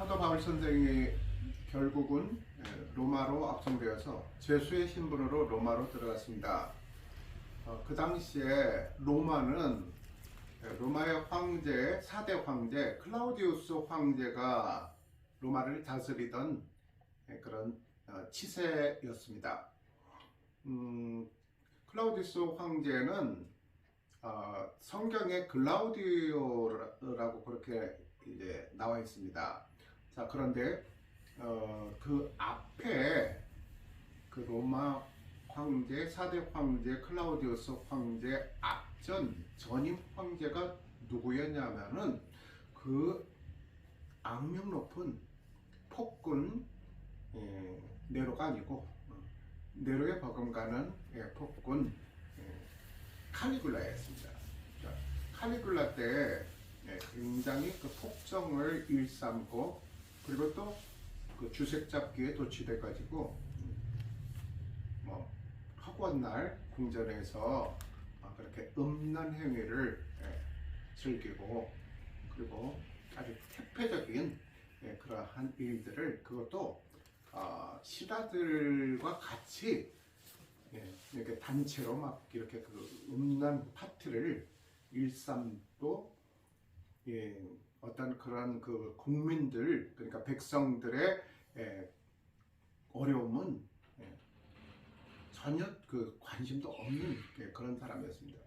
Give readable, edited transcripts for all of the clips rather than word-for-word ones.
사도 바울 선생이 결국은 로마로 압송되어서 죄수의 신분으로 로마로 들어갔습니다. 그 당시에 로마는 로마의 황제, 4대 황제 클라우디우스 황제가 로마를 다스리던 그런 치세였습니다. 클라우디우스 황제는 성경에 글라우디오라고 그렇게 이제 나와 있습니다. 자, 그런데 그 앞에 그 로마 황제, 4대 황제 클라우디우스 황제 앞전 전임 황제가 누구였냐면은 그 악명 높은 폭군 네로가 아니고 네로의 버금가는 폭군 칼리굴라였습니다. 칼리굴라 때 굉장히 그 폭정을 일삼고, 그리고 또 그 주색 잡기에 도취돼 가지고 허구한 날 궁전에서 그렇게 음란 행위를 즐기고, 그리고 아주 태폐적인 그러한 일들을, 그것도 신하들과 같이 이렇게 단체로 막 이렇게 그 음란 파티를 일삼도, 어떤 그런 그 국민들, 그러니까 백성들의 어려움은 전혀 그 관심도 없는 그런 사람이었습니다.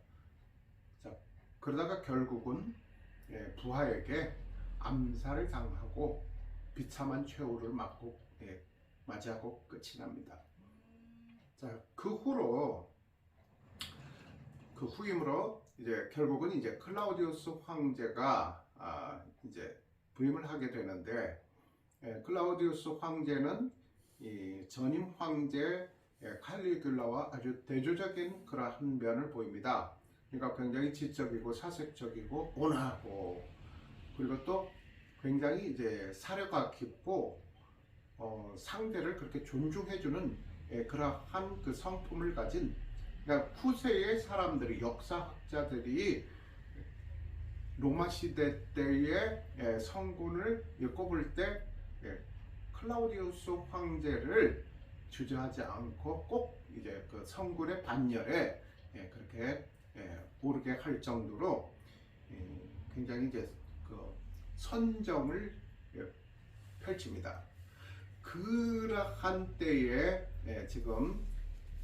자, 그러다가 결국은 부하에게 암살을 당하고 비참한 최후를 맞이하고 끝이 납니다. 자, 그 후임으로 이제 결국은 이제 클라우디우스 황제가 이제 부임을 하게 되는데, 클라우디우스 황제는 이 전임 황제 칼리굴라와 아주 대조적인 그러한 면을 보입니다. 그러니까 굉장히 지적이고 사색적이고 온화하고, 그리고 또 굉장히 이제 사려가 깊고 상대를 그렇게 존중해주는 그러한 그 성품을 가진, 그러니까 후세의 사람들이, 역사학자들이 로마 시대 때의 성군을 꼽을 때 클라우디우스 황제를 주저하지 않고 꼭 이제 그 성군의 반열에 그렇게 오르게 할 정도로 굉장히 이제 그 선정을 펼칩니다. 그러한 때에 지금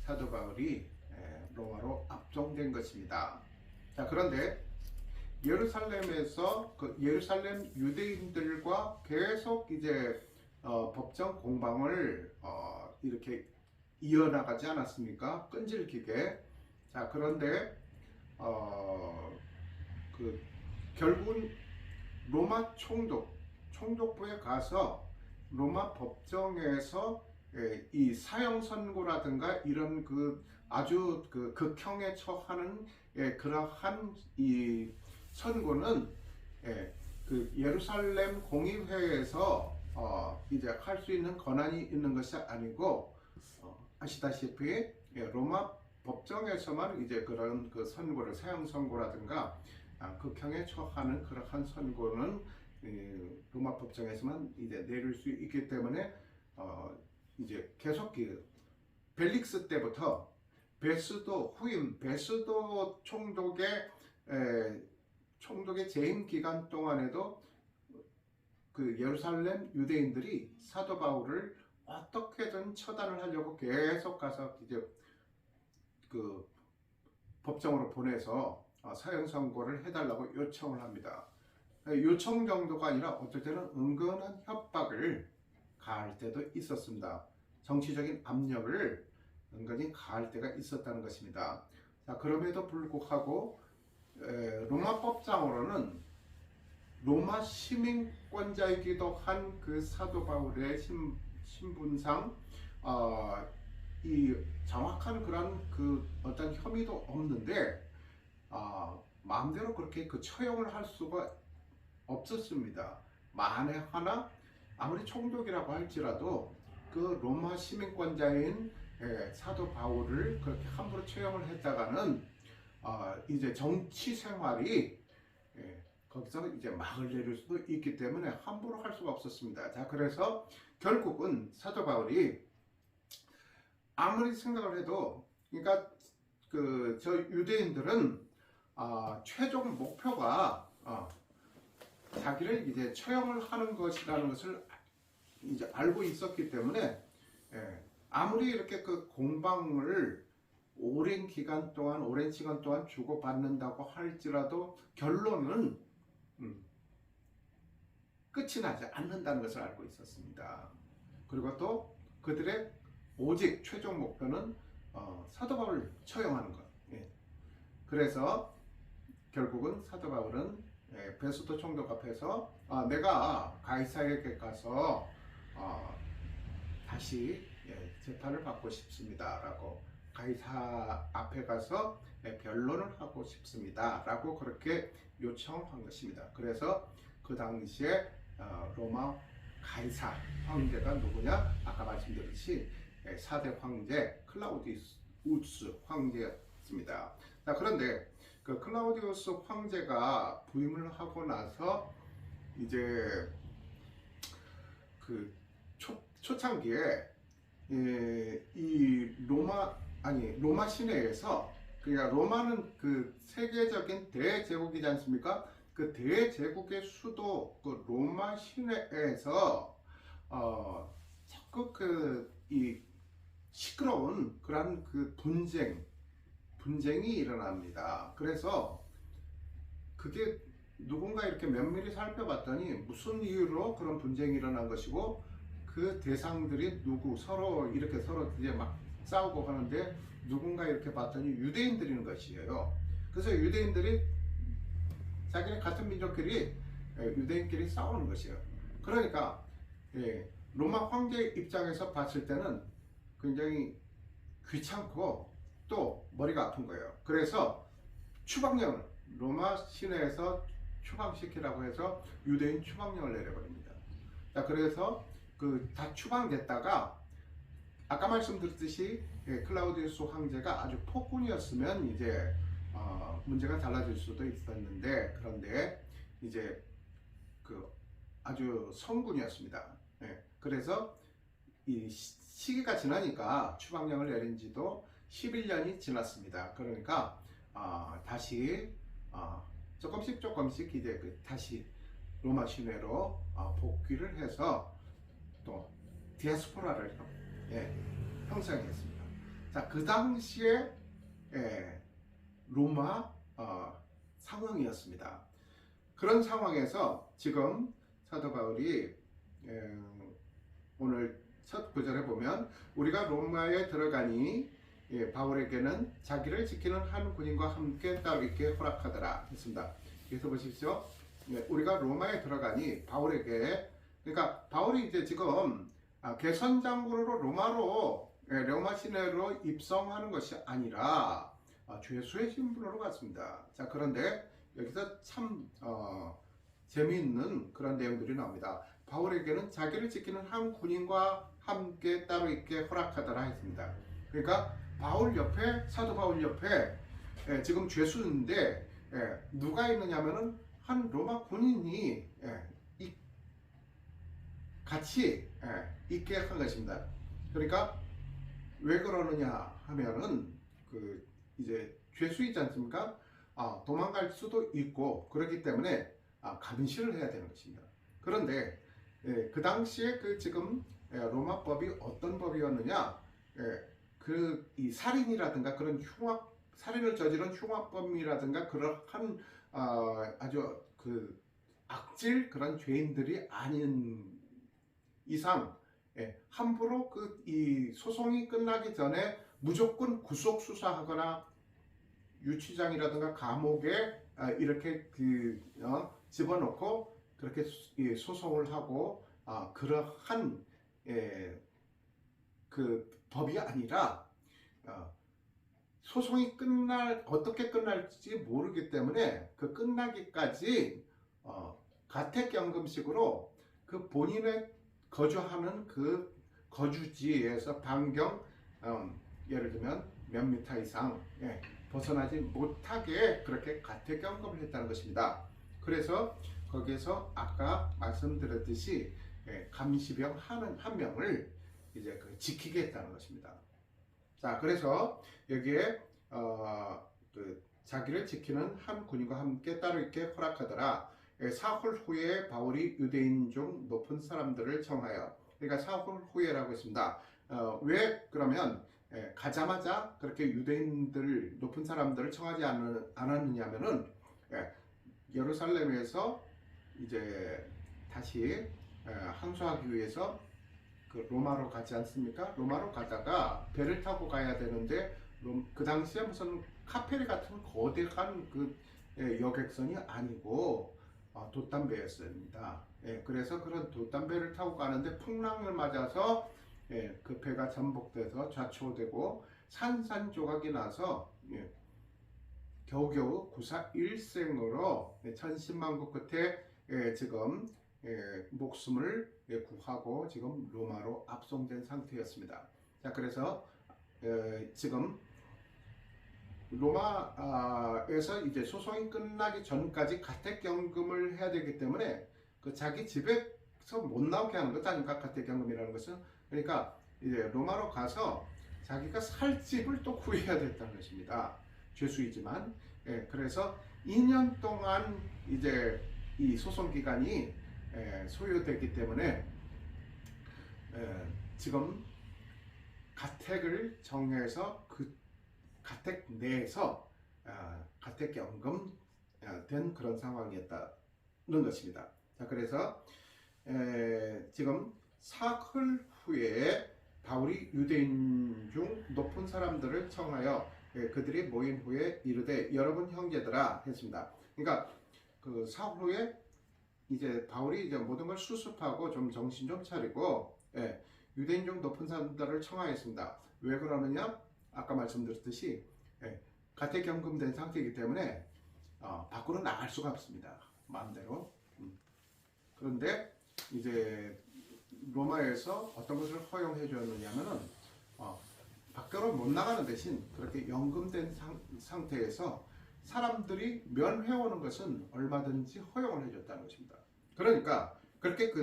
사도 바울이 로마로 압송된 것입니다. 자, 그런데 예루살렘에서 그 예루살렘 유대인들과 계속 이제 법정 공방을 이렇게 이어나가지 않았습니까? 끈질기게. 자, 그런데 결국은 로마 총독부에 가서 로마 법정에서 이 사형 선고라든가 이런 그 아주 그 극형에 처하는 그러한 이 선고는 그 예루살렘 공의회에서 이제 할 수 있는 권한이 있는 것이 아니고, 아시다시피 로마 법정에서만 이제 그런 그 선고를, 사형 선고라든가 극형에 처하는 그러한 선고는 로마 법정에서만 이제 내릴 수 있기 때문에 이제 계속 벨릭스 때부터 베스도 총독의 재임 기간 동안에도 그 예루살렘 유대인들이 사도 바울을 어떻게든 처단을 하려고 계속 가서 이제 그 법정으로 보내서 사형 선고를 해달라고 요청을 합니다. 요청 정도가 아니라 어떨 때는 은근한 협박을 가할 때도 있었습니다. 정치적인 압력을 은근히 가할 때가 있었다는 것입니다. 자, 그럼에도 불구하고 로마법상으로는 로마 시민권자이기도 한 그 사도 바울의 신분상 이 정확한 그런 그 어떤 혐의도 없는데 마음대로 그렇게 그 처형을 할 수가 없었습니다. 만에 하나 아무리 총독이라고 할지라도 그 로마 시민권자인 사도 바울을 그렇게 함부로 처형을 했다가는 이제 정치 생활이 거기서 이제 막을 내릴 수도 있기 때문에 함부로 할 수가 없었습니다. 자, 그래서 결국은 사도 바울이 아무리 생각을 해도, 그러니까 저 유대인들은 최종 목표가 자기를 이제 처형을 하는 것이라는 것을 이제 알고 있었기 때문에, 아무리 이렇게 그 공방을 오랜 시간 동안 주고받는다고 할지라도 결론은 끝이 나지 않는다는 것을 알고 있었습니다. 그리고 또 그들의 오직 최종 목표는 사도 바울을 처형하는 것. 그래서 결국은 사도 바울은 베스도 총독 앞에서 내가 가이사에게 가서 다시 재판을 받고 싶습니다 라고, 가이사 앞에 가서 변론을 하고 싶습니다 라고 그렇게 요청한 것입니다. 그래서 그 당시에 로마 가이사 황제가 누구냐? 아까 말씀드렸듯이 4대 황제 클라우디우스 황제였습니다. 자, 그런데 그 클라우디우스 황제가 부임을 하고 나서 이제 그 초창기에 이 로마 시내에서, 그러니까 로마는 그 세계적인 대제국이지 않습니까? 그 대제국의 수도 그 로마 시내에서 자꾸 이 시끄러운 그런 그 분쟁이 일어납니다. 그래서 그게 누군가 이렇게 면밀히 살펴봤더니 무슨 이유로 그런 분쟁이 일어난 것이고, 그 대상들이 서로 이제 막 싸우고 하는데, 누군가 이렇게 봤더니 유대인들인 것이에요. 그래서 유대인들이 자기네 같은 민족끼리 유대인끼리 싸우는 것이에요. 그러니까 로마 황제 입장에서 봤을 때는 굉장히 귀찮고 또 머리가 아픈 거예요. 그래서 추방령을, 로마 시내에서 추방시키라고 해서 유대인 추방령을 내려버립니다. 자, 그래서 다 추방됐다가, 아까 말씀드렸듯이 클라우디우스 황제가 아주 폭군이었으면 이제 문제가 달라질 수도 있었는데, 그런데 이제 아주 성군이었습니다. 그래서 이 시기가 지나니까 추방령을 내린 지도 11년이 지났습니다. 그러니까 다시 조금씩 이제 다시 로마 시내로 복귀를 해서 또 디아스포라를 형성했습니다. 자, 그 당시에 로마 상황이었습니다. 그런 상황에서 지금 사도 바울이 오늘 첫 구절에 보면, 우리가 로마에 들어가니 바울에게는 자기를 지키는 한 군인과 함께 따로 있게 허락하더라 했습니다. 여기서 보십시오. 우리가 로마에 들어가니 바울에게, 그러니까 바울이 이제 지금 개선장군으로 로마 시내로 입성하는 것이 아니라 죄수의 신분으로 갔습니다. 자, 그런데 여기서 참 재미있는 그런 내용들이 나옵니다. 바울에게는 자기를 지키는 한 군인과 함께 따로 있게 허락하더라 했습니다. 그러니까 사도 바울 옆에 지금 죄수인데 누가 있느냐면은 한 로마 군인이 같이 있게 한 것입니다. 그러니까 왜 그러느냐 하면은 이제 죄수 있지 않습니까? 도망갈 수도 있고 그렇기 때문에 감시를 해야 되는 것입니다. 그런데 그 당시에 지금 로마법이 어떤 법이었느냐? 이 살인이라든가 그런 살인을 저지른 흉악범이라든가 그러한 아주 악질 그런 죄인들이 아닌 이상 함부로 이 소송이 끝나기 전에 무조건 구속 수사하거나 유치장이라든가 감옥에 이렇게 집어넣고 그렇게 소송을 하고 그러한 법이 아니라 소송이 어떻게 끝날지 모르기 때문에 끝나기까지 가택연금식으로 본인의 거주하는 거주지에서 반경 예를 들면 몇 미터 이상 벗어나지 못하게 그렇게 가택연금을 했다는 것입니다. 그래서 거기에서 아까 말씀드렸듯이 감시병 한 명을 이제 지키겠다는 것입니다. 자, 그래서 여기에 그 자기를 지키는 한 군인과 함께 따르게 허락하더라. 사흘 후에 바울이 유대인 중 높은 사람들을 청하여, 그러니까 사흘 후에라고 했습니다. 왜 그러면 가자마자 그렇게 유대인들 높은 사람들을 청하지 않았느냐면은 예루살렘에서 이제 다시 항소하기 위해서 그 로마로 가지 않습니까? 로마로 가다가 배를 타고 가야 되는데 그 당시에 무슨 카페리 같은 거대한 그 여객선이 아니고 돛담배였습니다. 그래서 그런 돛담배를 타고 가는데 풍랑을 맞아서 그 배가 전복돼서 좌초되고 산산조각이 나서 겨우겨우 구사 일생으로 천신만고 끝에 지금 목숨을 구하고 지금 로마로 압송된 상태였습니다. 자, 그래서 지금 로마에서 이제 소송이 끝나기 전까지 가택연금을 해야 되기 때문에 그 자기 집에서 못 나오게 하는 것 아닙니까? 가택연금이라는 것은. 그러니까 이제 로마로 가서 자기가 살 집을 또 구해야 됐다는 것입니다. 죄수이지만. 그래서 2년 동안 이제 이 소송 기간이 소요되기 때문에 지금 가택을 정해서 그 가택 내에서 가택연금 된 그런 상황이었다는 것입니다. 자, 그래서 지금 사흘 후에 바울이 유대인 중 높은 사람들을 청하여 그들이 모인 후에 이르되 여러분 형제들아 했습니다. 그러니까 그 사흘 후에 이제 바울이 이제 모든 걸 수습하고 좀 정신 좀 차리고 유대인 중 높은 사람들을 청하였습니다. 왜 그러느냐? 아까 말씀드렸듯이 가택연금된 상태이기 때문에 밖으로 나갈 수가 없습니다. 마음대로. 그런데 이제 로마에서 어떤 것을 허용해 줬느냐면은 밖으로 못 나가는 대신 그렇게 연금된 상태에서 사람들이 면회오는 것은 얼마든지 허용을 해줬다는 것입니다. 그러니까 그렇게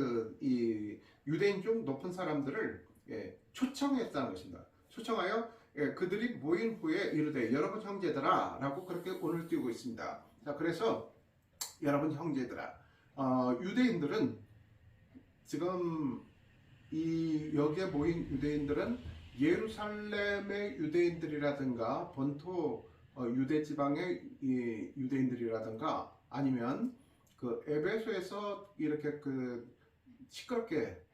이 유대인 중 높은 사람들을 초청했다는 것입니다. 초청하여 그들이 모인 후에 이르되 여러분 형제들아 라고 그렇게 오늘 띄우고 있습니다. 자, 그래서 여러분 형제들아, 유대인들은 지금 여기에 모인 유대인들은 예루살렘의 유대인들이라든가 본토 유대 지방의 유대인들이라든가 아니면 그 에베소에서 이렇게 그 시끄럽게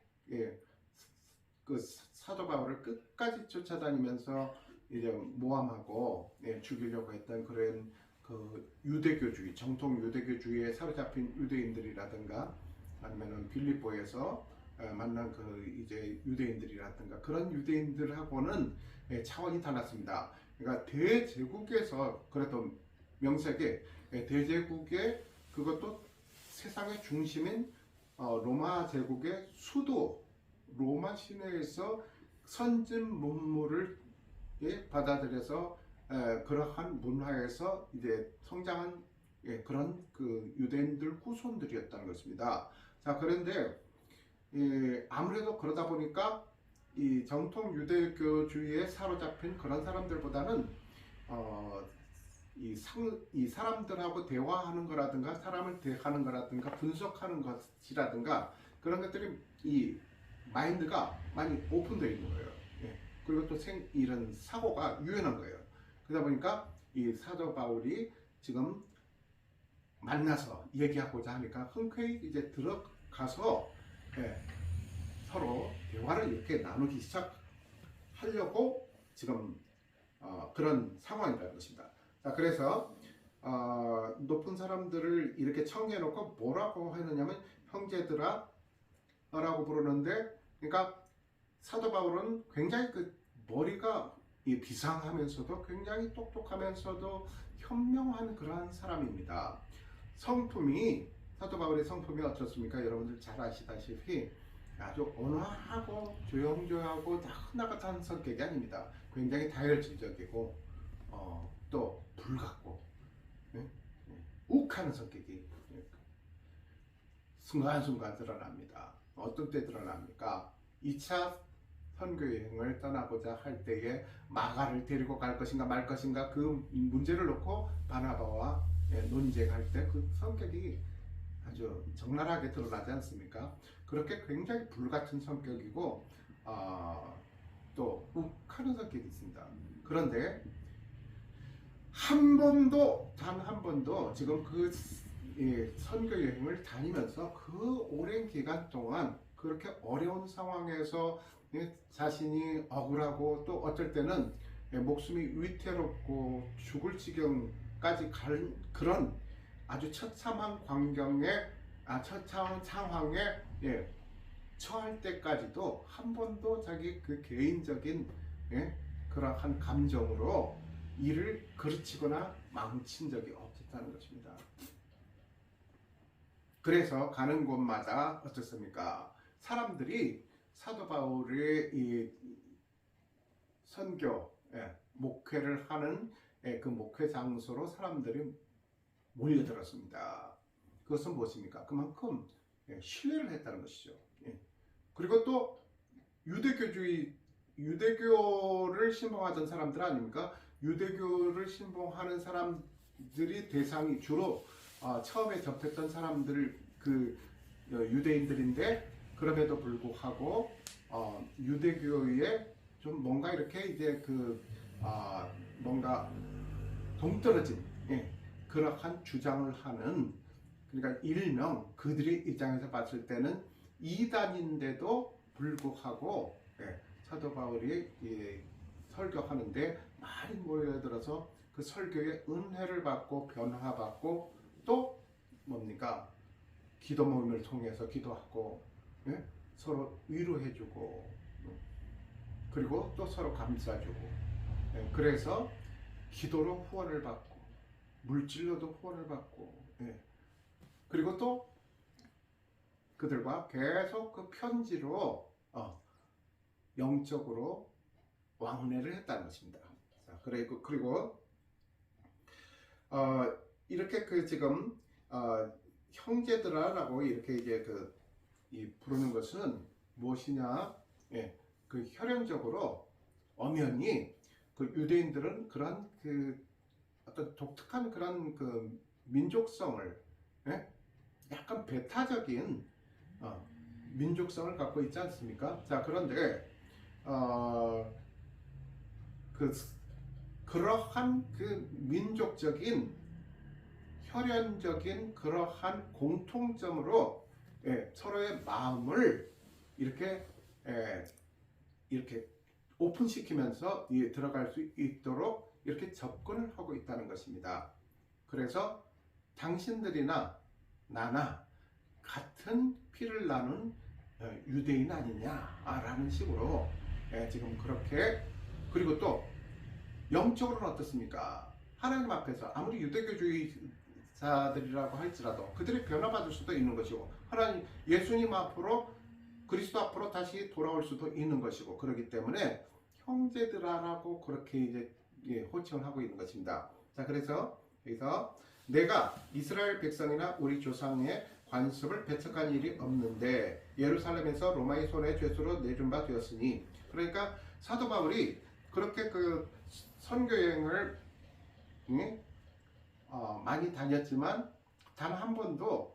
그 사도 바울을 끝까지 쫓아다니면서 이제 모함하고 죽이려고 했던 그런 그 유대교주의, 정통 유대교주의에 사로잡힌 유대인들이라든가 아니면은 빌립보에서 만난 그 이제 유대인들이라든가 그런 유대인들하고는 차원이 달랐습니다. 그러니까 대제국에서 그래도 명색에 대제국의 그것도 세상의 중심인 로마 제국의 수도 로마 시내에서 선진 문물을 받아들여서 그러한 문화에서 이제 성장한 그런 그 유대인들 후손들이었다는 것입니다. 자, 그런데 아무래도 그러다 보니까 이 정통 유대교주의에 사로잡힌 그런 사람들보다는 이 사람들하고 대화하는 거라든가 사람을 대하는 거라든가 분석하는 것이라든가 그런 것들이 이 마인드가 많이 오픈되어 있는 거예요. 그리고 또 이런 사고가 유연한 거예요. 그러다 보니까 이 사도 바울이 지금 만나서 얘기하고자 하니까 흔쾌히 이제 들어가서 서로 대화를 이렇게 나누기 시작하려고 지금 그런 상황이라는 것입니다. 자, 그래서 높은 사람들을 이렇게 청해놓고 뭐라고 하느냐면 형제들아 라고 부르는데, 그러니까 사도 바울은 굉장히 그 머리가 비상하면서도 굉장히 똑똑하면서도 현명한 그러한 사람입니다. 성품이, 사도 바울의 성품이 어떻습니까? 여러분들 잘 아시다시피 아주 온화하고 조용조용하고 나긋나긋한 성격이 아닙니다. 굉장히 다혈질적이고 또 불같고 욱하는 성격이 순간순간 드러납니다. 어떤 때 드러납니까? 2차 선교여행을 떠나고자 할 때에 마가를 데리고 갈 것인가 말 것인가 그 문제를 놓고 바나바와 논쟁할 때 그 성격이 아주 적나라하게 드러나지 않습니까? 그렇게 굉장히 불같은 성격이고 또 욱하는 성격이 있습니다. 그런데 한 번도 단 한 번도 지금 그 선교 여행을 다니면서 그 오랜 기간 동안 그렇게 어려운 상황에서 자신이 억울하고 또 어쩔 때는 목숨이 위태롭고 죽을 지경까지 갈 그런 아주 처참한 처참한 상황에 처할 때까지도 한 번도 자기 그 개인적인 그러한 감정으로 일을 그르치거나 망친 적이 없었다는 것입니다. 그래서 가는 곳마다 어떻습니까? 사람들이 사도 바울의 이 선교 목회를 하는 그 목회 장소로 사람들이 몰려들었습니다. 그것은 무엇입니까? 그만큼 신뢰를 했다는 것이죠. 그리고 또 유대교를 신봉하던 사람들 아닙니까? 유대교를 신봉하는 사람들이 대상이 주로 처음에 접했던 사람들 그 유대인들인데 그럼에도 불구하고 유대교에 좀 뭔가 이렇게 이제 뭔가 동떨어진 그러한 주장을 하는 그러니까 일명 그들의 입장에서 봤을 때는 이단인데도 불구하고 사도 바울이 설교하는데 많이 모여들어서 그 설교의 은혜를 받고 변화받고 또 뭡니까? 기도 모임을 통해서 기도하고 서로 위로해주고 그리고 또 서로 감싸주고 그래서 기도로 후원을 받고 물질로도 후원을 받고 그리고 또 그들과 계속 그 편지로 영적으로 왕래를 했다는 것입니다. 자, 그리고 이렇게 지금 형제들아라고 이렇게 이제 부르는 것은 무엇이냐? 그 혈연적으로 엄연히 그 유대인들은 그런 어떤 독특한 그런 민족성을 약간 배타적인 민족성을 갖고 있지 않습니까? 자, 그런데 그러한 민족적인 혈연적인 그러한 공통점으로 서로의 마음을 이렇게 오픈시키면서 들어갈 수 있도록 이렇게 접근을 하고 있다는 것입니다. 그래서 당신들이나 나나 같은 피를 나눈 유대인 아니냐라는 식으로 지금 그렇게 그리고 또 영적으로는 어떻습니까? 하나님 앞에서 아무리 유대교주의자들이라고 할지라도 그들이 변화받을 수도 있는 것이고 하나님 예수님 앞으로 그리스도 앞으로 다시 돌아올 수도 있는 것이고 그렇기 때문에 형제들아라고 그렇게 이제 호칭을 하고 있는 것입니다. 자, 그래서 여기서 내가 이스라엘 백성이나 우리 조상의 관습을 배척한 일이 없는데 예루살렘에서 로마의 손에 죄수로 내준 바 되었으니 그러니까 사도 바울이 그렇게 선교 여행을 많이 다녔지만 단 한 번도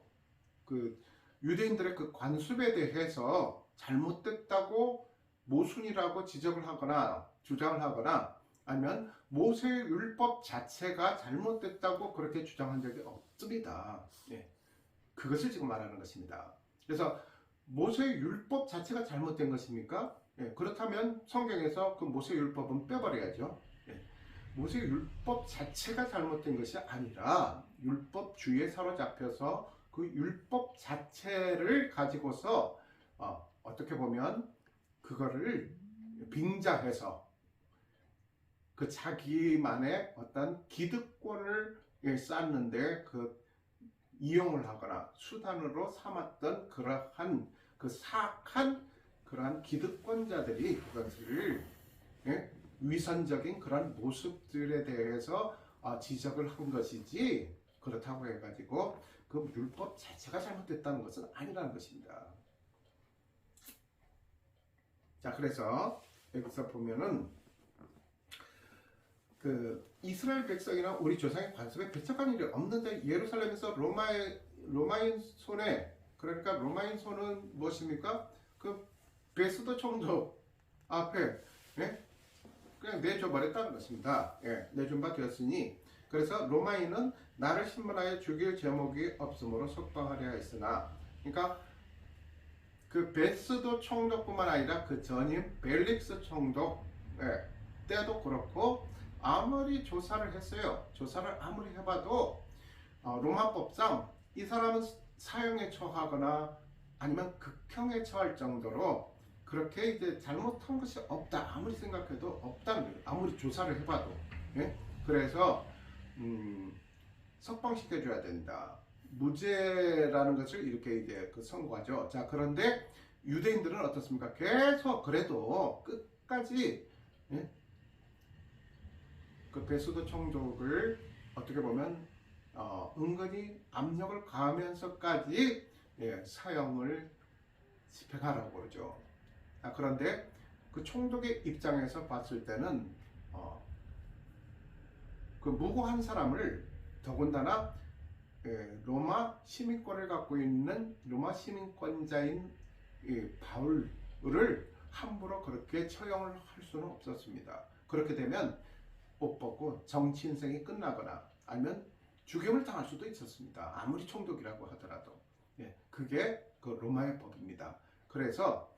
유대인들의 관습에 대해서 잘못됐다고 모순이라고 지적을 하거나 주장을 하거나 아니면 모세의 율법 자체가 잘못됐다고 그렇게 주장한 적이 없습니다. 그것을 지금 말하는 것입니다. 그래서 모세의 율법 자체가 잘못된 것입니까? 그렇다면 성경에서 그 모세의 율법은 빼버려야죠. 모세의 율법 자체가 잘못된 것이 아니라 율법주의에 사로잡혀서 그 율법 자체를 가지고서 어떻게 보면 그거를 빙자해서 자기만의 어떤 기득권을 쌓는데 이용을 하거나 수단으로 삼았던 그러한 사악한 그러한 기득권자들이 그것을 위선적인 그런 모습들에 대해서 지적을 한 것이지 그렇다고 해가지고 그 율법 자체가 잘못됐다는 것은 아니라는 것입니다. 자, 그래서 여기서 보면은 그 이스라엘 백성이나 우리 조상의 관습에 배척한 일이 없는데 예루살렘에서 로마인 손에, 그러니까 로마인 손은 무엇입니까? 그 베스도 총독 앞에 그냥 내줘버렸다는 것입니다. 내준 바 되었으니, 그래서 로마인은 나를 신문하여 죽일 제목이 없으므로 석방하려 했으나, 그러니까 그 베스도 총독뿐만 아니라 그 전임 벨릭스 총독 때도 그렇고 아무리 조사를 했어요. 조사를 아무리 해봐도 로마법상 이 사람은 사형에 처하거나 아니면 극형에 처할 정도로 그렇게 이제 잘못한 것이 없다, 아무리 생각해도 없다는 거예요. 아무리 조사를 해봐도. 그래서 석방시켜줘야 된다, 무죄라는 것을 이렇게 이제 그 선고하죠. 자, 그런데 유대인들은 어떻습니까? 계속 그래도 끝까지 그 베스도 총독을 어떻게 보면 은근히 압력을 가하면서까지 사형을 집행하라고 그러죠. 그런데 그 총독의 입장에서 봤을 때는 그 무고한 사람을, 더군다나 로마 시민권을 갖고 있는 로마 시민권자인 바울을 함부로 그렇게 처형을 할 수는 없었습니다. 그렇게 되면 옷 벗고 정치 인생이 끝나거나 아니면 죽임을 당할 수도 있었습니다. 아무리 총독이라고 하더라도. 그게 그 로마의 법입니다. 그래서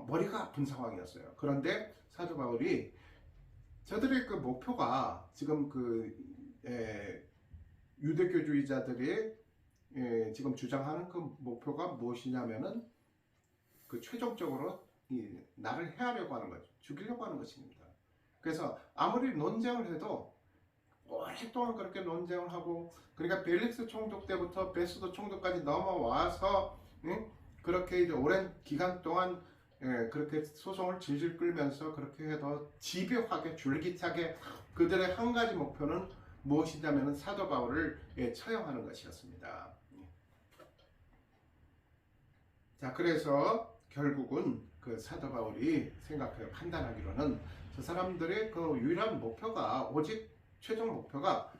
머리가 아픈 상황이었어요. 그런데 사도 바울이 저들의 그 목표가 지금 그 유대교주의자들이 지금 주장하는 그 목표가 무엇이냐면은 그 최종적으로 나를 해하려고 하는 거죠. 죽이려고 하는 것입니다. 그래서 아무리 논쟁을 해도 오랫동안 그렇게 논쟁을 하고, 그러니까 벨릭스 총독 때부터 베스도 총독까지 넘어와서 그렇게 이제 오랜 기간 동안 그렇게 소송을 질질 끌면서 그렇게 해도 집요하게 줄기차게 그들의 한 가지 목표는 무엇이냐면 사도 바울을 처형하는 것이었습니다. 자, 그래서 결국은 그 사도 바울이 판단하기로는 저 사람들의 그 유일한 목표가, 오직 최종 목표가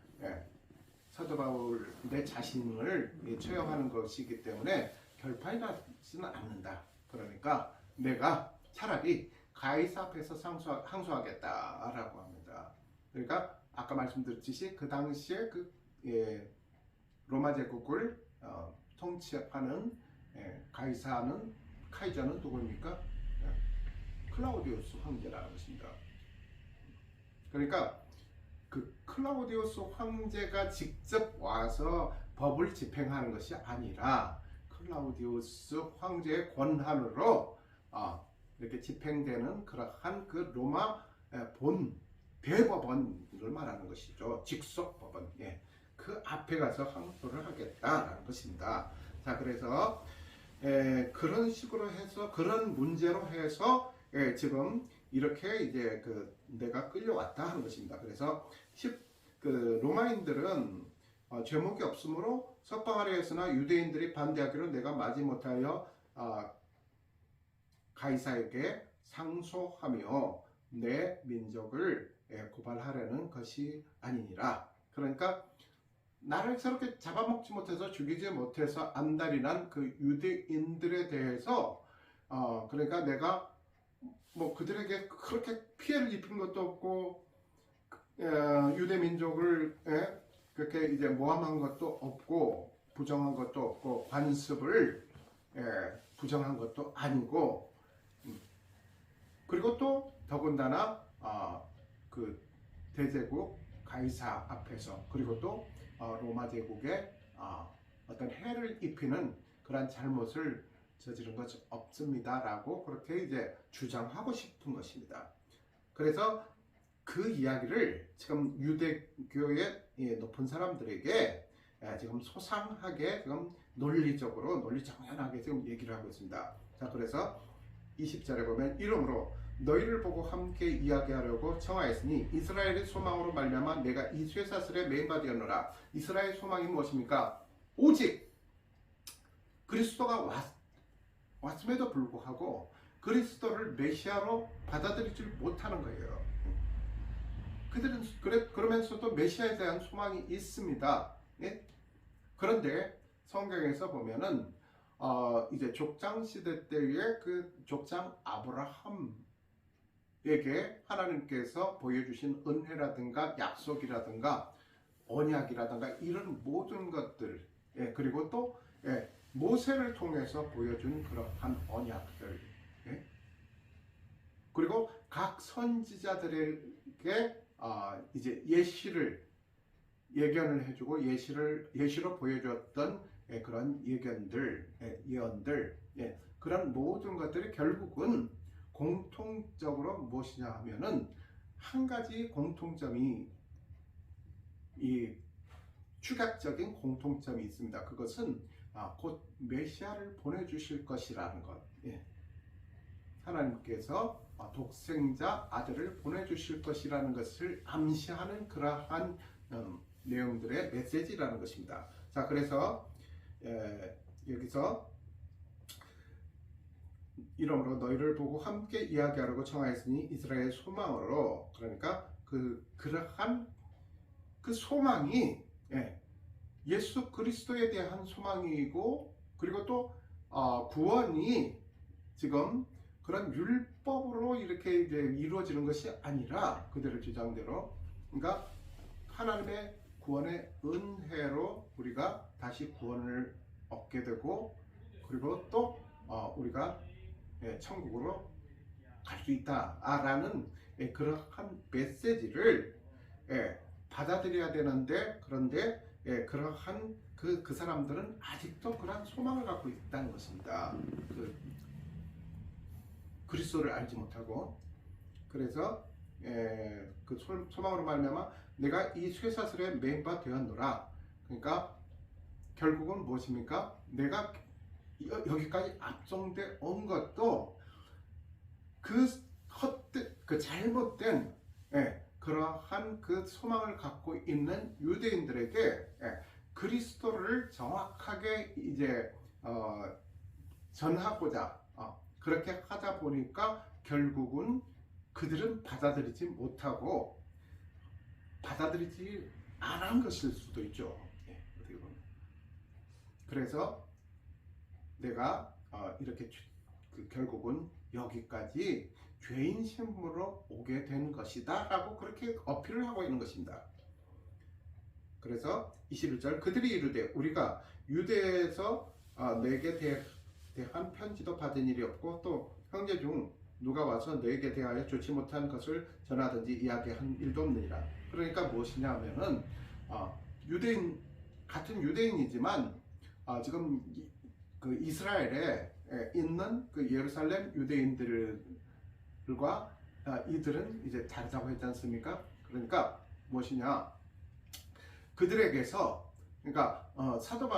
사도 바울 내 자신을 처형하는 것이기 때문에 결판이 나지는 않는다. 그러니까 내가 차라리 가이사 앞에서 항소하겠다라고 합니다. 그러니까 아까 말씀드렸듯이 그 당시에 그 로마 제국을 통치하는 카이저는 누구입니까? 클라우디우스 황제라는 것입니다. 그러니까 그 클라우디우스 황제가 직접 와서 법을 집행하는 것이 아니라 클라우디우스 황제의 권한으로 이렇게 집행되는 그러한 그 로마 본 대법원을 말하는 것이죠. 직속법원. 그 앞에 가서 항소를 하겠다라는 것입니다. 자, 그래서 그런 식으로 해서, 그런 문제로 해서 지금 이렇게 이제 그 내가 끌려왔다 하는 것입니다. 그래서 그 로마인들은 죄목이 없으므로 석방하려 했으나 유대인들이 반대하기로 내가 마지못하여 가이사에게 상소하며 내 민족을 고발하려는 것이 아니니라. 그러니까 나를 저렇게 잡아먹지 못해서 죽이지 못해서 안달이 난 그 유대인들에 대해서 그러니까 내가 뭐 그들에게 그렇게 피해를 입힌 것도 없고 유대 민족을 그렇게 이제 모함한 것도 없고 부정한 것도 없고 관습을 부정한 것도 아니고, 그리고 또 더군다나 그 대제국 가이사 앞에서, 그리고 또 로마 제국에 어떤 해를 입히는 그러한 잘못을 저지른 것이 없습니다라고 그렇게 이제 주장하고 싶은 것입니다. 그래서 그 이야기를 지금 유대교의 높은 사람들에게 지금 소상하게, 지금 논리정연하게 지금 얘기를 하고 있습니다. 자, 그래서 20절에 보면 이러므로 너희를 보고 함께 이야기하려고 청하였으니 이스라엘의 소망으로 말미암아 내가 이 쇠사슬에 매인바 되었노라. 이스라엘 소망이 무엇입니까? 오직 그리스도가 왔음에도 불구하고 그리스도를 메시아로 받아들이지 못하는 거예요. 그들은 그러면서도 메시아에 대한 소망이 있습니다. 예? 그런데 성경에서 보면은 이제 족장 시대 때의 그 족장 아브라함에게 하나님께서 보여주신 은혜라든가 약속이라든가 언약이라든가 이런 모든 것들, 예, 그리고 또 모세를 통해서 보여준 그러한 언약들, 예? 그리고 각 선지자들에게 이제 예견을 해주고 예시로 보여줬던 그런 예견들, 예언들, 그런 모든 것들이 결국은 공통적으로 무엇이냐 하면은 한 가지 공통점이, 이 축약적인 공통점이 있습니다. 그것은 곧 메시아를 보내주실 것이라는 것. 하나님께서 독생자 아들을 보내주실 것이라는 것을 암시하는 그러한 내용들의 메시지라는 것입니다. 자, 그래서 여기서 이러므로 너희를 보고 함께 이야기하라고 청하였으니 이스라엘의 소망으로, 그러니까 그러한 그 소망이 예수 그리스도에 대한 소망이고, 그리고 또 구원이 지금 그런 율법으로 이렇게 이제 이루어지는 것이 아니라 그들의 주장대로, 그러니까 하나님의 구원의 은혜로 우리가 다시 구원을 얻게 되고, 그리고 또 우리가 천국으로 갈 수 있다라는 그러한 메시지를 받아들여야 되는데, 그런데 그러한 그 사람들은 아직도 그러한 소망을 갖고 있다는 것입니다. 그리스도를 알지 못하고, 그래서 그 소망으로 말미암아 내가 이 쇠사슬에 매인 바 되었노라. 그러니까 결국은 무엇입니까? 내가 여기까지 압송돼 온 것도 그 잘못된 그러한 그 소망을 갖고 있는 유대인들에게 그리스도를 정확하게 이제 전하고자 그렇게 하다 보니까 결국은 그들은 받아들이지 못하고 받아들이지 않은 것일 수도 있죠. 어떻게 보면. 그래서 내가 이렇게 결국은 여기까지 죄인 신분으로 오게 된 것이다 라고 그렇게 어필을 하고 있는 것입니다. 그래서 21절 그들이 이르되 우리가 유대에서 내게 대한 편지도 받은 일이 없고 또 형제 중 누가 와서 너에게 대하여 좋지 못한 것을 전하든지 이야기한 일도 없느니라. 그러니까 무엇이냐 하면은 같은 유대인이지만 지금 그 이스라엘에 있는 그 예루살렘 유대인들과 이들은 이제 다르다고 했지 않습니까? 그러니까 무엇이냐, 그들에게서, 그러니까 사도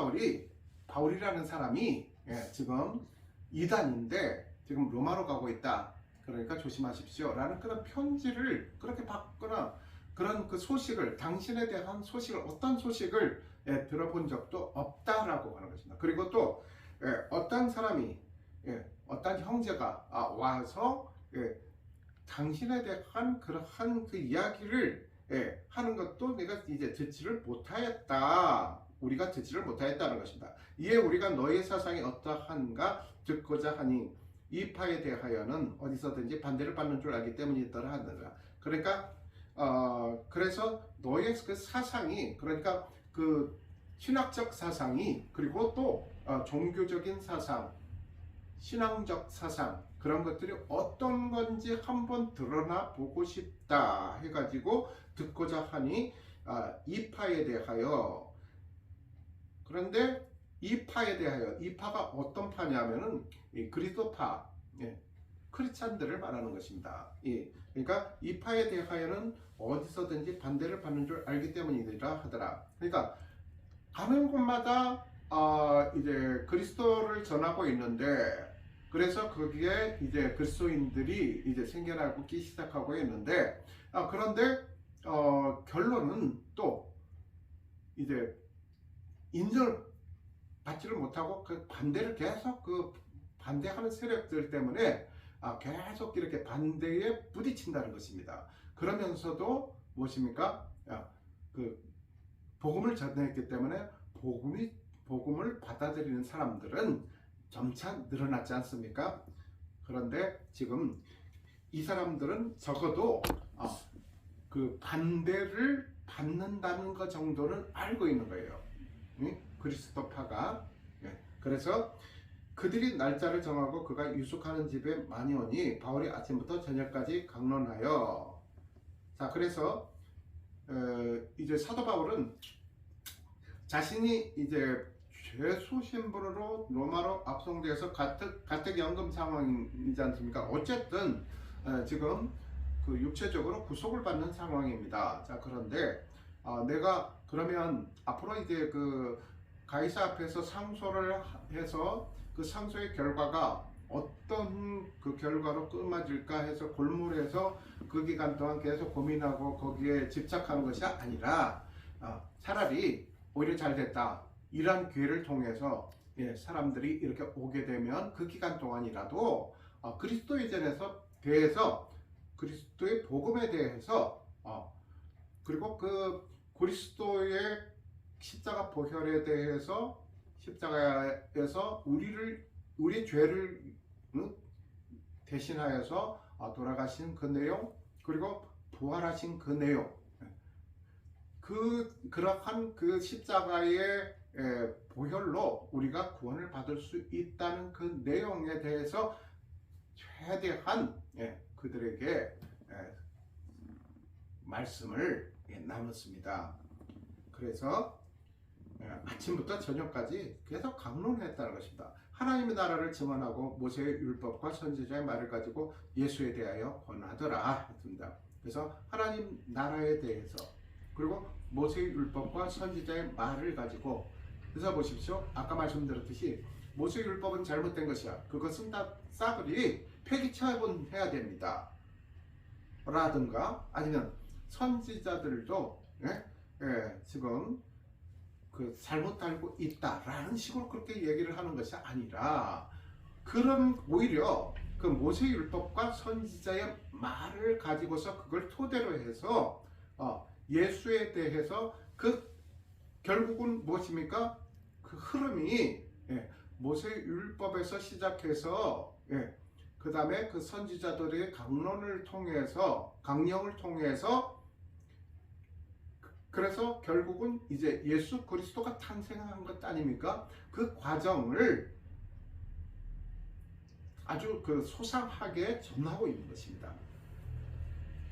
바울이라는 사람이 지금 이단인데 지금 로마로 가고 있다, 그러니까 조심하십시오 라는 그런 편지를 그렇게 받거나 그런 그 소식을, 당신에 대한 소식을, 어떤 소식을 들어본 적도 없다라고 하는 것입니다. 그리고 또 어떤 사람이, 어떤 형제가 와서 당신에 대한 그러한 그 이야기를 하는 것도 내가 이제 듣지를 못하였다. 우리가 듣지를 못하였다는 것입니다. 이에 우리가 너의 사상이 어떠한가 듣고자 하니 이 파에 대하여는 어디서든지 반대를 받는 줄 알기 때문이더라 하느라. 그러니까 그래서 너의 그 사상이, 그러니까 그 신학적 사상이, 그리고 또 종교적인 사상, 신앙적 사상, 그런 것들이 어떤 건지 한번 드러나 보고 싶다 해가지고 듣고자 하니 이 파에 대하여. 그런데 이 파에 대하여, 이 파가 어떤 파냐면은 그리스도파, 크리스찬들을 말하는 것입니다. 그러니까 이 파에 대하여는 어디서든지 반대를 받는 줄 알기 때문이라 하더라. 그러니까 가는 곳마다 이제 그리스도를 전하고 있는데, 그래서 거기에 이제 그리스도인들이 이제 생겨나기 시작하고 있는데, 그런데 결론은 또 이제 인정을 받지를 못하고 그 반대를 계속 그 반대하는 세력들 때문에 계속 이렇게 반대에 부딪힌다는 것입니다. 그러면서도 무엇입니까? 그 복음을 전했기 때문에 복음을 받아들이는 사람들은 점차 늘어났지 않습니까? 그런데 지금 이 사람들은 적어도 그 반대를 받는다는 것 정도는 알고 있는 거예요. 그리스도파가. 그래서 그들이 날짜를 정하고 그가 유숙하는 집에 많이 오니 바울이 아침부터 저녁까지 강론하여. 자, 그래서 이제 사도 바울은 자신이 이제 죄수 신분으로 로마로 압송되어서 가택 연금 상황이지 않습니까? 어쨌든 지금 그 육체적으로 구속을 받는 상황입니다. 자, 그런데 내가 그러면 앞으로 이제 그 가이사 앞에서 상소를 해서 그 상소의 결과가 어떤 그 결과로 끝맞을까 해서 골몰해서 그 기간 동안 계속 고민하고 거기에 집착하는 것이 아니라 차라리 오히려 잘 됐다, 이러한 기회를 통해서 사람들이 이렇게 오게 되면 그 기간 동안이라도 그리스도에 대해서 그리스도의 복음에 대해서 그리고 그 그리스도의 십자가 보혈에 대해서 십자가에서 우리의 죄를 대신하여서 돌아가신 그 내용, 그리고 부활하신 그 내용, 그러한 그 십자가의 보혈로 우리가 구원을 받을 수 있다는 그 내용에 대해서 최대한 그들에게 말씀을 나눴습니다. 그래서 아침부터 저녁까지 계속 강론했다는 것입니다. 하나님의 나라를 증언하고 모세의 율법과 선지자의 말을 가지고 예수에 대하여 권하더라 했습니다. 그래서 하나님 나라에 대해서, 그리고 모세의 율법과 선지자의 말을 가지고, 그래서 보십시오. 아까 말씀드렸듯이 모세의 율법은 잘못된 것이야. 그것은 다 싸그리 폐기 처분해야 됩니다. 라든가, 아니면 선지자들도 지금 그 잘못 알고 있다라는 식으로 그렇게 얘기를 하는 것이 아니라, 그런 오히려 그 모세 율법과 선지자의 말을 가지고서 그걸 토대로 해서 예수에 대해서 그 결국은 무엇입니까? 그 흐름이 모세 율법에서 시작해서 그 다음에 그 선지자들의 강론을 통해서, 강령을 통해서, 그래서 결국은 이제 예수 그리스도가 탄생한 것 아닙니까? 그 과정을 아주 그 소상하게 전하고 있는 것입니다.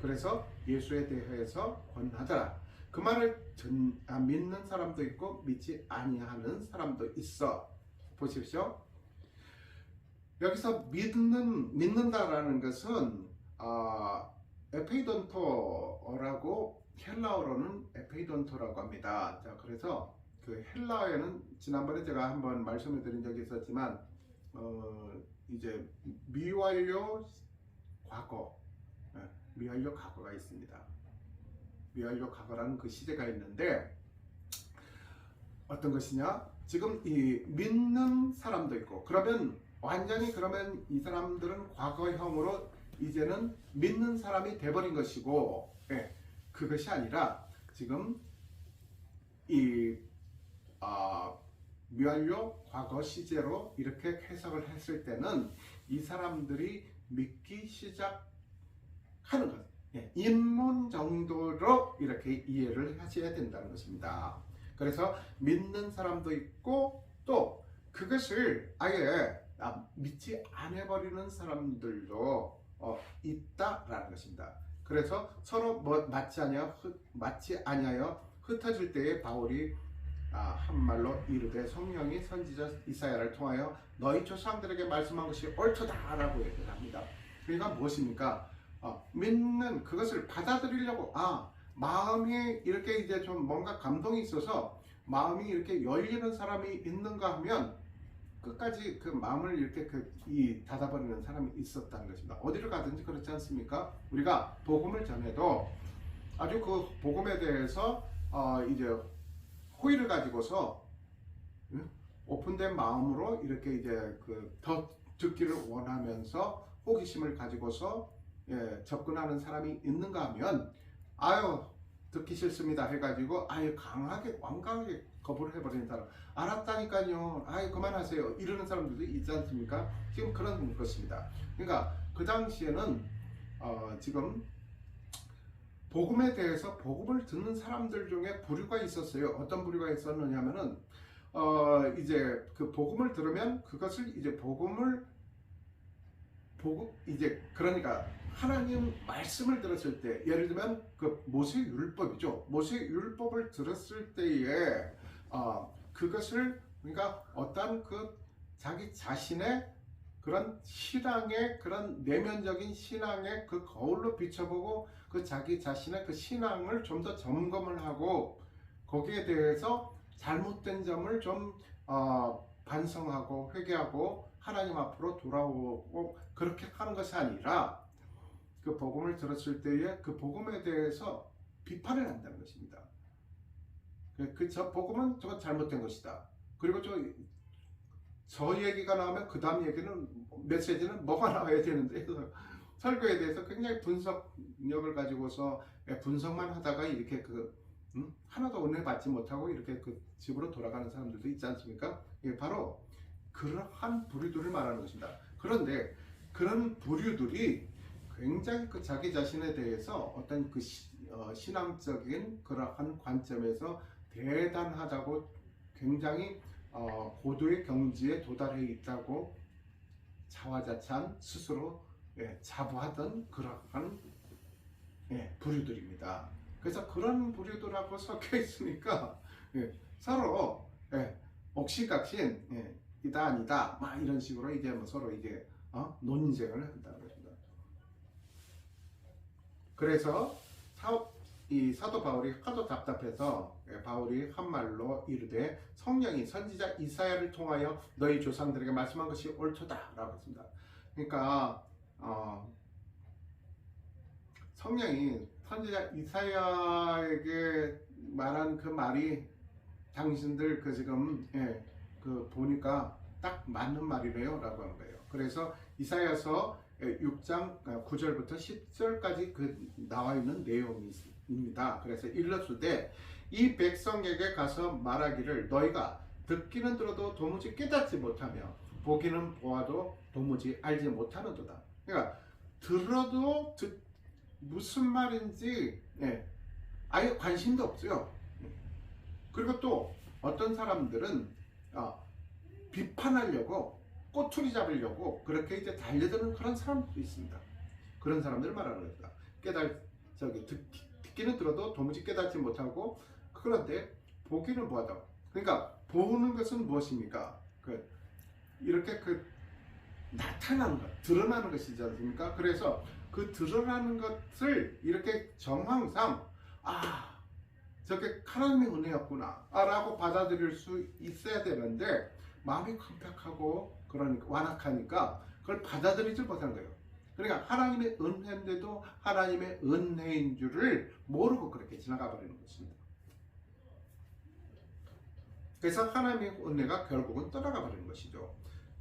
그래서 예수에 대해서 권하더라. 그 말을 믿는 사람도 있고 믿지 아니하는 사람도 있어. 보십시오. 여기서 믿는다라는 것은 에페이돈토라고, 헬라어로는 에페이돈토라고 합니다. 자, 그래서 그 헬라어에는 지난번에 제가 한번 말씀을 드린 적이 있었지만 이제 미완료 과거가 있습니다. 미완료 과거라는 그 시제가 있는데, 어떤 것이냐? 지금 이 믿는 사람도 있고, 그러면 완전히 그러면 이 사람들은 과거형으로 이제는 믿는 사람이 돼버린 것이고, 그것이 아니라 지금 이 미완료 과거 시제로 이렇게 해석을 했을 때는 이 사람들이 믿기 시작하는 것, 입문 정도로 이렇게 이해를 하셔야 된다는 것입니다. 그래서 믿는 사람도 있고, 또 그것을 아예 믿지 않아버리는 사람들도 있다라는 것입니다. 그래서 서로 맞지 아니하여 흩어질 때에 바울이 한 말로 이르되 성령이 선지자 이사야를 통하여 너희 조상들에게 말씀한 것이 옳도다라고 얘기를 합니다. 그러니까 무엇입니까? 믿는 그것을 받아들이려고 마음이 이렇게 이제 좀 뭔가 감동이 있어서 마음이 이렇게 열리는 사람이 있는가 하면 끝까지 그 마음을 이렇게 닫아버리는 사람이 있었다는 것입니다. 어디를 가든지 그렇지 않습니까? 우리가 복음을 전해도 아주 그 복음에 대해서 이제 호의를 가지고서 오픈된 마음으로 이렇게 이제 그 더 듣기를 원하면서 호기심을 가지고서 접근하는 사람이 있는가 하면 아유 듣기 싫습니다 해가지고 아예 강하게 완강하게 거부를 해버리는 사람, 알았다니까요 아예 그만하세요 이러는 사람들도 있지 않습니까? 지금 그런 것입니다. 그러니까 그 당시에는 지금 복음에 대해서 복음을 듣는 사람들 중에 부류가 있었어요. 어떤 부류가 있었느냐면은 이제 그 복음을 들으면 그것을 이제 복음 이제 그러니까 하나님 말씀을 들었을 때, 예를 들면 그 모세 율법이죠. 모세 율법을 들었을 때에 그것을 그러니까 어떤 그 자기 자신의 그런 신앙의 그런 내면적인 신앙의 그 거울로 비춰보고 그 자기 자신의 그 신앙을 좀 더 점검을 하고 거기에 대해서 잘못된 점을 좀 반성하고 회개하고 하나님 앞으로 돌아오고 그렇게 하는 것이 아니라 그 복음을 들었을 때에 그 복음에 대해서 비판을 한다는 것입니다. 저 복음은 저건 잘못된 것이다. 그리고 저 얘기가 나오면 그 다음 얘기는 메시지는 뭐가 나와야 되는데 설교에 대해서 굉장히 분석력을 가지고서 분석만 하다가 이렇게 하나도 은혜 받지 못하고 이렇게 그 집으로 돌아가는 사람들도 있지 않습니까? 바로 그러한 부류들을 말하는 것입니다. 그런데 그런 부류들이 굉장히 그 자기 자신에 대해서 어떤 그 신앙적인 그러한 관점에서 대단하다고 굉장히 고도의 경지에 도달해 있다고 자화자찬 스스로 자부하던 그러한 부류들입니다. 그래서 그런 부류들하고 섞여 있으니까 서로 옥신각신 이다 아니다 막 이런 식으로 이제 뭐 서로 이제 논쟁을 한다는 것입니다. 그래서 이 사도 바울이 하도 답답해서 바울이 한 말로 이르되 성령이 선지자 이사야를 통하여 너희 조상들에게 말씀한 것이 옳도다 라고 했습니다. 그러니까 성령이 선지자 이사야에게 말한 그 말이 당신들 그 지금 그 보니까 딱 맞는 말이래요 라고 하는 거예요. 그래서 이사야서 6장 9절부터 10절까지 그 나와 있는 내용입니다. 그래서 일러주되 이 백성에게 가서 말하기를 너희가 듣기는 들어도 도무지 깨닫지 못하며 보기는 보아도 도무지 알지 못하는도다. 그러니까 들어도 무슨 말인지 아예 관심도 없어요. 그리고 또 어떤 사람들은 비판하려고 꼬투리 잡으려고 그렇게 이제 달려드는 그런 사람도 있습니다. 그런 사람들을 말하는 겁니다. 듣기는 들어도 도무지 깨닫지 못하고 그런데 보기는 뭐하다. 그러니까 보는 것은 무엇입니까? 이렇게 나타나는 것, 드러나는 것이지 않습니까? 그래서 그 드러나는 것을 이렇게 정황상 저게 하나님의 은혜였구나 라고 받아들일 수 있어야 되는데 마음이 컴팩하고 그러니까 완악하니까 그걸 받아들이지 못한 거예요. 그러니까 하나님의 은혜인데도 하나님의 은혜인 줄을 모르고 그렇게 지나가 버리는 것입니다. 그래서 하나님의 은혜가 결국은 떠나가 버리는 것이죠.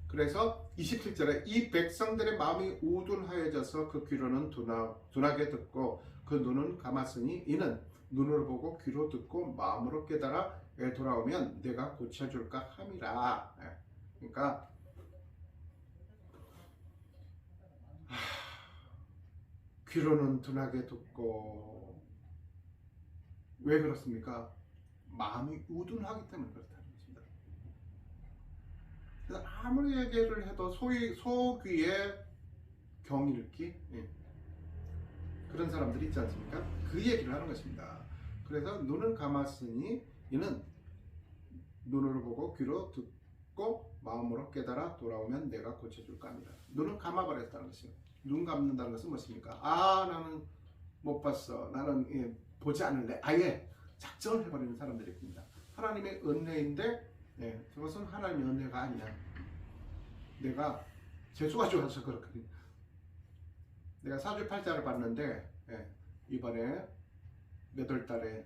그래서 27절에 이 백성들의 마음이 우둔하여져서 그 귀로는 둔하게 듣고 그 눈은 감았으니 이는 눈으로 보고 귀로 듣고 마음으로 깨달아 돌아오면 내가 고쳐줄까 함이라. 그러니까 귀로는 둔하게 듣고 왜 그렇습니까? 마음이 우둔하기 때문에 그렇다는 것입니다. 그래서 아무리 얘기를 해도 소귀에 경 잃기 그런 사람들이 있지 않습니까? 그 얘기를 하는 것입니다. 그래서 눈은 감았으니 이는 눈으로 보고 귀로 듣고 마음으로 깨달아 돌아오면 내가 고쳐줄까 합니다. 눈은 감아버렸다는 것이요. 눈 감는다는 것은 무엇입니까? 나는 못 봤어. 나는 보지 않을래. 아예 작정을 해버리는 사람들이 있습니다. 하나님의 은혜인데 저것은 하나님의 은혜가 아니야. 내가 재수가 좋아서 그렇거든요. 내가 사주팔자를 봤는데 이번에 몇 월 달에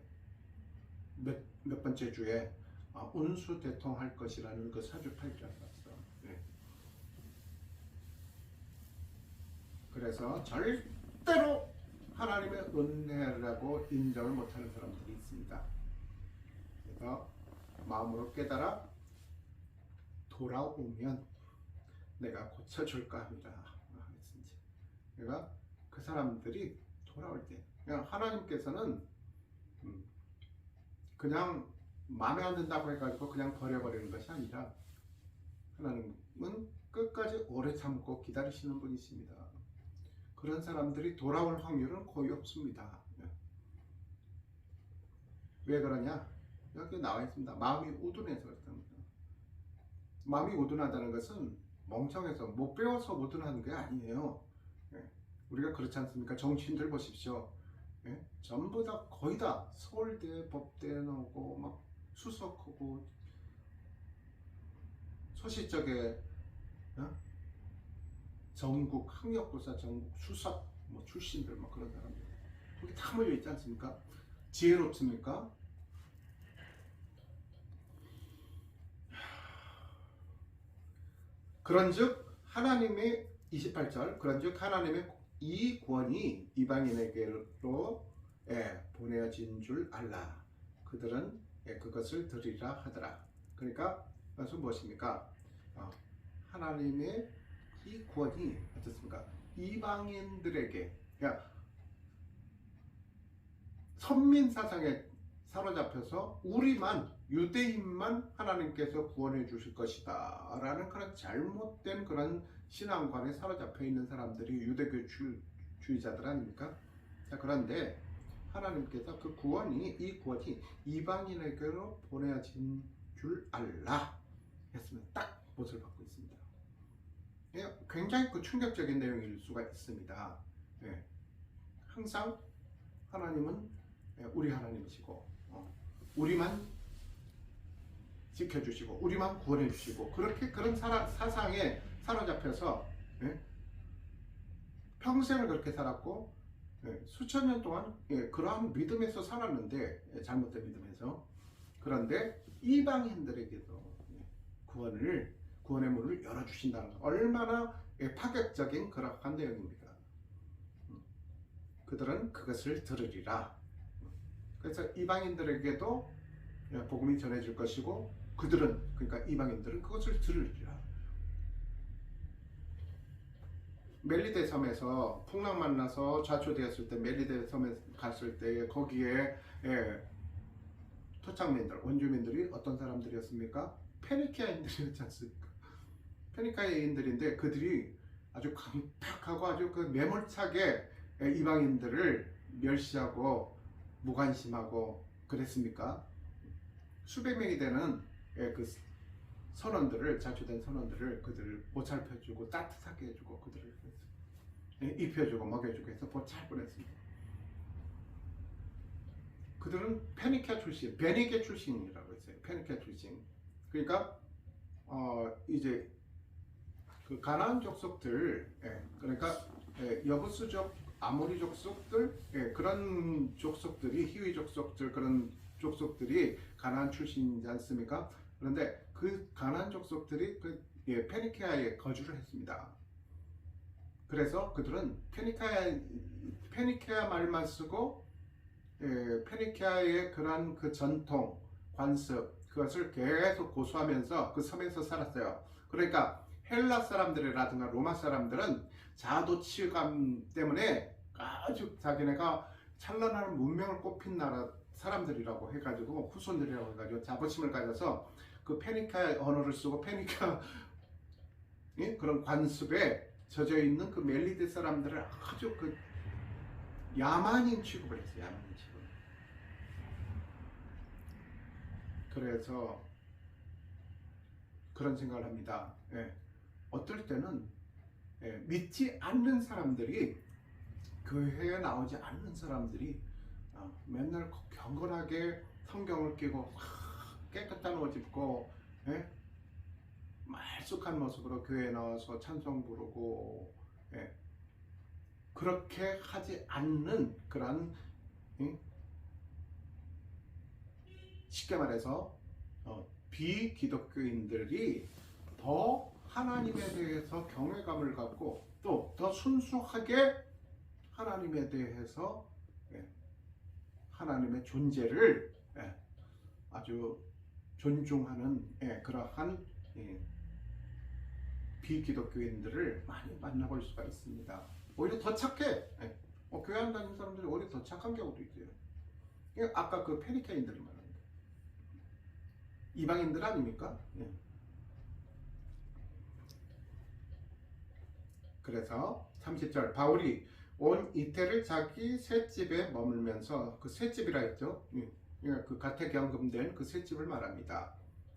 몇 번째 주에 운수대통할 것이라는 그 사주팔자를 봤어. 네. 그래서 절대로 하나님의 은혜라고 인정을 못하는 사람들이 있습니다. 그래서 마음으로 깨달아 돌아오면 내가 고쳐줄까 합니다. 그러니까 그 사람들이 돌아올 때 그냥 하나님께서는 그냥 마음에 안 든다고 해가지고 그냥 버려버리는 것이 아니라 하나님은 끝까지 오래 참고 기다리시는 분이십니다. 그런 사람들이 돌아올 확률은 거의 없습니다. 왜 그러냐? 여기 나와 있습니다. 마음이 우둔해서 그렇답니다. 마음이 우둔하다는 것은 멍청해서 못 배워서 우둔하는 게 아니에요. 우리가 그렇지 않습니까? 정치인들 보십시오. 전부 다 거의 다 서울대 법대 나오고 막 수석하고 소시적에 전국 학력고사 전국 수석 뭐 출신들 막 그런 사람들 거기 다 몰려 있지 않습니까? 지혜롭습니까? 그런즉 하나님의 28절 그런즉 하나님의 이 구원이 이방인에게로 보내어진 줄 알라. 그들은 그것을 들으리라 하더라. 그러니까 그것은 무엇입니까? 하나님의 이 구원이 어떻습니까? 이방인들에게 그러니까 선민 사상에 사로잡혀서 우리만 유대인만 하나님께서 구원해 주실 것이다 라는 그런 잘못된 그런 신앙관에 사로잡혀 있는 사람들이 유대교주의자들 아닙니까? 자, 그런데 하나님께서 그 구원이 이 구원이 이방인에게로 보내진 줄 알라 했으면 딱 못을 받고 있습니다. 굉장히 그 충격적인 내용일 수가 있습니다. 항상 하나님은 우리 하나님이시고 우리만 지켜주시고 우리만 구원해 주시고 그렇게 그런 사상에 사로잡혀서 평생을 그렇게 살았고 수천 년 동안 그러한 믿음에서 살았는데 잘못된 믿음에서 그런데 이방인들에게도 구원의 문을 열어주신다는 것 얼마나 파격적인 그러한 내용입니다. 그들은 그것을 들으리라. 그래서 이방인들에게도 복음이 전해질 것이고 그들은 그러니까 이방인들은 그것을 들으리라. 멜리데 섬에서 풍랑 만나서 좌초되었을 때 멜리데 섬에 갔을 때 거기에 토착민들 원주민들이 어떤 사람들이었습니까? 페니키아인들이었지 않습니까? 페니키아인들인데 그들이 아주 강팍하고 아주 그 매몰차게 이방인들을 멸시하고 무관심하고 그랬습니까? 수백 명이 되는 그 선원들을 자초된 선원들을 그들을 보살펴주고 따뜻하게 해주고 그들을 입혀주고 먹여주고 해서 보잘 보냈습니다. 그들은 페니키아 출신, 베니게 출신이라고 했어요. 페니키아 출신. 그러니까 이제 그 가나안 족속들, 그러니까 여부수족, 아모리 족속들, 그런 족속들이 히위 족속들 그런 족속들이 가나안 출신이지 않습니까? 그런데 그 가나안 족속들이 페니키아에 거주를 했습니다. 그래서 그들은 페니키아 말만 쓰고 페니키아의 그런 그 전통, 관습 그것을 계속 고수하면서 그 섬에서 살았어요. 그러니까 헬라 사람들이라든가 로마 사람들은 자아도취감 때문에 아주 자기네가 찬란한 문명을 꼽힌 나라 사람들이라고 해가지고 후손들이라고 해가지고 자부심을 가져서 그 페니키아 언어를 쓰고 페니키아 그런 관습에 젖어 있는 그 멜리데 사람들을 아주 그 야만인 취급을 했어요. 야만인 취급. 그래서 그런 생각을 합니다. 어떨 때는 믿지 않는 사람들이 교회에 나오지 않는 사람들이 맨날 경건하게 성경을 끼고 깨끗한 옷 입고 말쑥한 모습으로 교회에 나와서 찬송 부르고 그렇게 하지 않는 그런 쉽게 말해서 비기독교인들이 더 하나님에 대해서 경외감을 갖고 또 더 순수하게 하나님에 대해서 하나님의 존재를 아주 존중하는 그러한 비기독교인들을 많이 만나볼 수가 있습니다. 오히려 더 착해. 교회 안 다니는 사람들이 오히려 더 착한 경우도 있어요. 아까 그 페리케인들을 말하는 이방인들 아닙니까? 그래서 30절 바울이 온 이태를 자기 셋집에 머물면서 그 셋집이라 했죠. 그 가택연금된 그 셋집을 말합니다.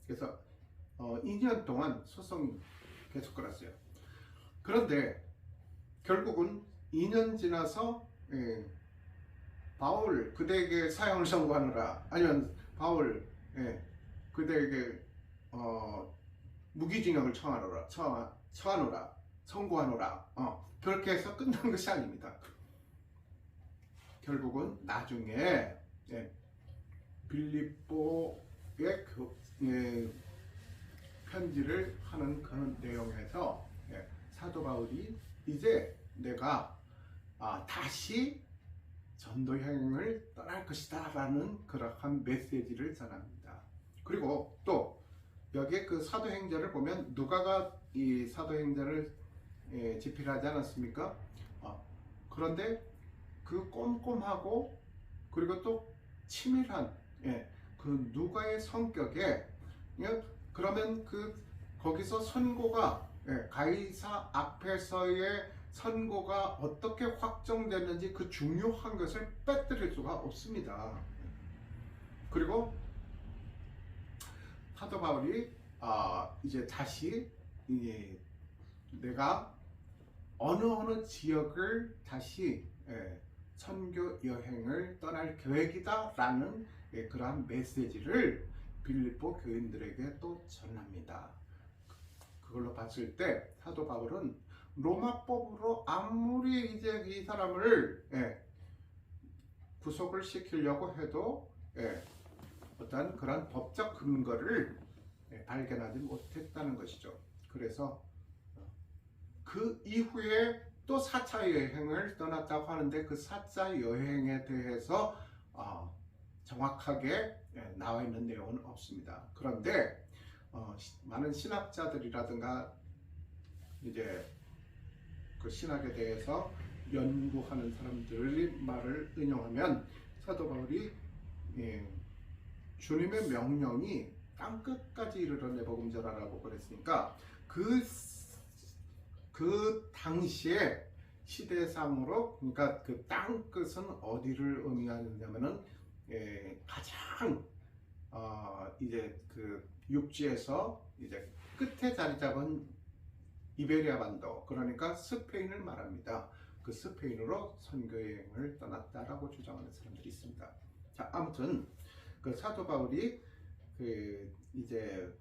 그래서 2년 동안 소송이 계속 걸었어요. 그런데 결국은 2년 지나서 바울 그대에게 사형을 선고하노라, 아니면 바울 그대에게 무기징역을 처하노라, 선고하노라, 그렇게 해서 끝난 것이 아닙니다. 결국은 나중에 빌립보의 편지를 하는 그런 내용에서 사도 바울이 이제 내가 다시 전도 여행을 떠날 것이다 라는 그러한 메시지를 전합니다. 그리고 또 여기에 그 사도행전을 보면 누가가 이 사도행전을 집필하지 않았습니까? 그런데 그 꼼꼼하고 그리고 또 치밀한 그 누가의 성격에 그러면 그 거기서 선고가 가이사 앞에서의 선고가 어떻게 확정됐는지 그 중요한 것을 빼뜨릴 수가 없습니다. 그리고 사도 바울이 이제 다시 내가 어느 지역을 다시 선교 여행을 떠날 계획이다 라는 그러한 메시지를 빌립보 교인들에게 또 전합니다. 그걸로 봤을 때 사도 바울은 로마법으로 아무리 이제 이 사람을 구속을 시키려고 해도 어떤 그런 법적 근거를 발견하지 못했다는 것이죠. 그래서 그 이후에 또 4차 여행을 떠났다고 하는데 그 4차 여행에 대해서 정확하게 나와 있는 내용은 없습니다. 그런데 많은 신학자들이라든가 이제 그 신학에 대해서 연구하는 사람들의 말을 인용하면 사도 바울이 주님의 명령이 땅끝까지 이르러 내복음 전하라고 그랬으니까 그 당시에 시대상으로, 그러니까 그 땅끝은 어디를 의미하느냐면은 가장 이제 그 육지에서 이제 끝에 자리 잡은 이베리아 반도, 그러니까 스페인을 말합니다. 그 스페인으로 선교여행을 떠났다라고 주장하는 사람들이 있습니다. 자, 아무튼 그 사도 바울이 그 이제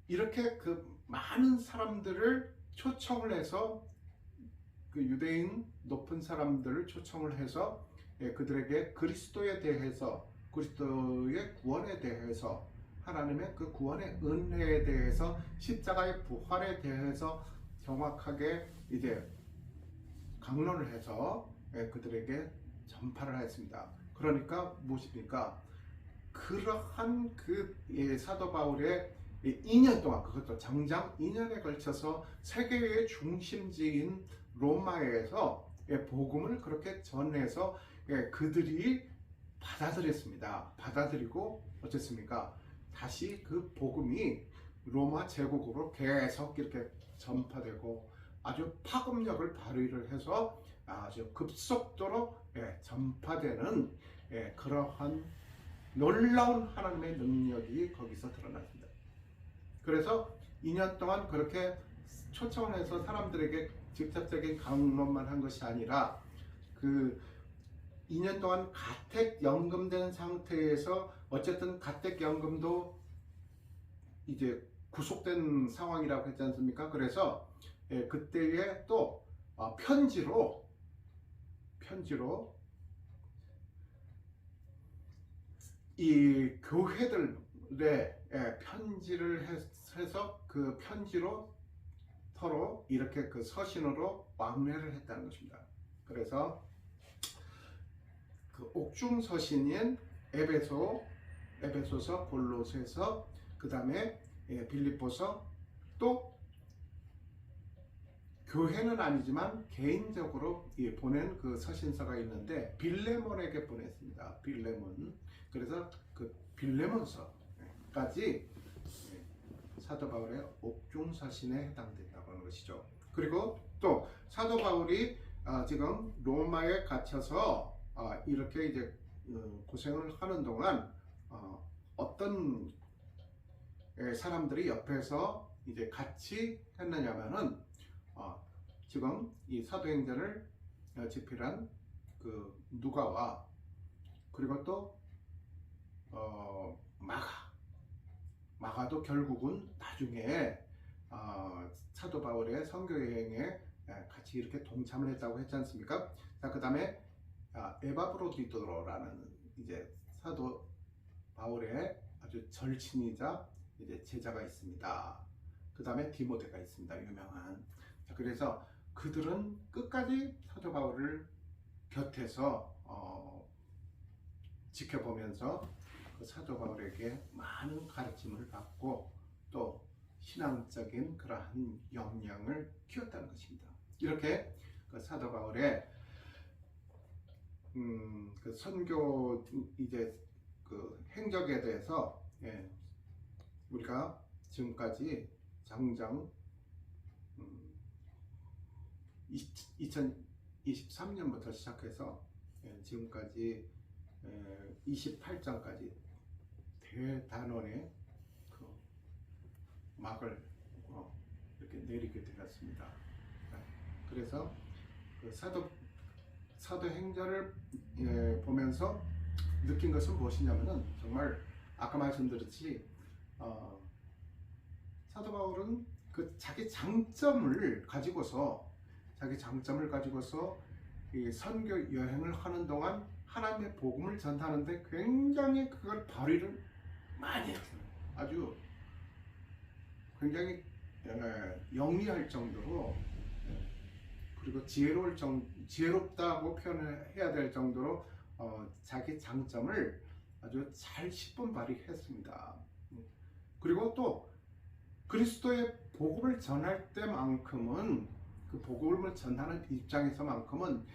이렇게 그 많은 사람들을 초청을 해서 그 유대인 높은 사람들을 초청을 해서 그들에게 그리스도에 대해서, 그리스도의 구원에 대해서, 하나님의 그 구원의 은혜에 대해서, 십자가의 부활에 대해서 정확하게 이제 강론을 해서 그들에게 전파를 했습니다. 그러니까 무엇입니까? 그러한 그 사도 바울의 2년 동안, 그것도 장장 2년에 걸쳐서 세계의 중심지인 로마에서 복음을 그렇게 전해서 그들이 받아들였습니다. 받아들이고 어쨌습니까? 다시 그 복음이 로마 제국으로 계속 이렇게 전파되고 아주 파급력을 발휘를 해서 아주 급속도로 전파되는 그러한 놀라운 하나님의 능력이 거기서 드러났습니다. 그래서 2년 동안 그렇게 초청을 해서 사람들에게 직접적인 강론만 한 것이 아니라 그 2년 동안 가택연금된 상태에서, 어쨌든 가택연금도 이제 구속된 상황이라고 했지 않습니까? 그래서 그때에 또 편지로 이 교회들의 편지를 해서 그 편지로 서로 이렇게 그 서신으로 왕래를 했다는 것입니다. 그래서 그 옥중 서신인 에베소서, 골로새서, 그 다음에 빌립보서, 또 교회는 아니지만 개인적으로 보낸 그 서신서가 있는데 빌레몬에게 보냈습니다. 빌레몬. 그래서 그 빌레몬서까지 사도 바울의 옥중 서신에 해당된다고 하는 것이죠. 그리고 또 사도 바울이 지금 로마에 갇혀서 이렇게 이제 고생을 하는 동안 어떤 사람들이 옆에서 이제 같이 했느냐면은 지금 이 사도행전을 집필한 그 누가와 그리고 또 마가도 결국은 나중에 사도 바울의 선교 여행에 같이 이렇게 동참을 했다고 했지 않습니까? 자, 그 다음에 에바브로디도라는 이제 사도 바울의 아주 절친이자 이제 제자가 있습니다. 그 다음에 디모데가 있습니다. 유명한. 자, 그래서 그들은 끝까지 사도 바울을 곁에서 지켜보면서 그 사도 바울에게 많은 가르침을 받고 또 신앙적인 그러한 역량을 키웠다는 것입니다. 이렇게 그 사도 바울의 그 선교 이제 그 행적에 대해서 우리가 지금까지 장장 2023년부터 시작해서 지금까지 28장까지 대단원의 그 막을 이렇게 내리게 되었습니다. 그래서 그 사도행전을 보면서 느낀 것은 무엇이냐면은 정말 아까 말씀드렸듯이 사도 바울은 그 자기 장점을 가지고서 이 선교 여행을 하는 동안 하나님의 복음을 전하는데 굉장히 그걸 발휘를 많이 했어요. 아주 굉장히 영리할 정도로 그리고 지혜롭다고 표현을 해야 될 정도로 자기 장점을 아주 잘 10분 발휘했습니다. 그리고 또 그리스도의 복음을 전할 때만큼은 그 복음을 전하는 입장에서만큼은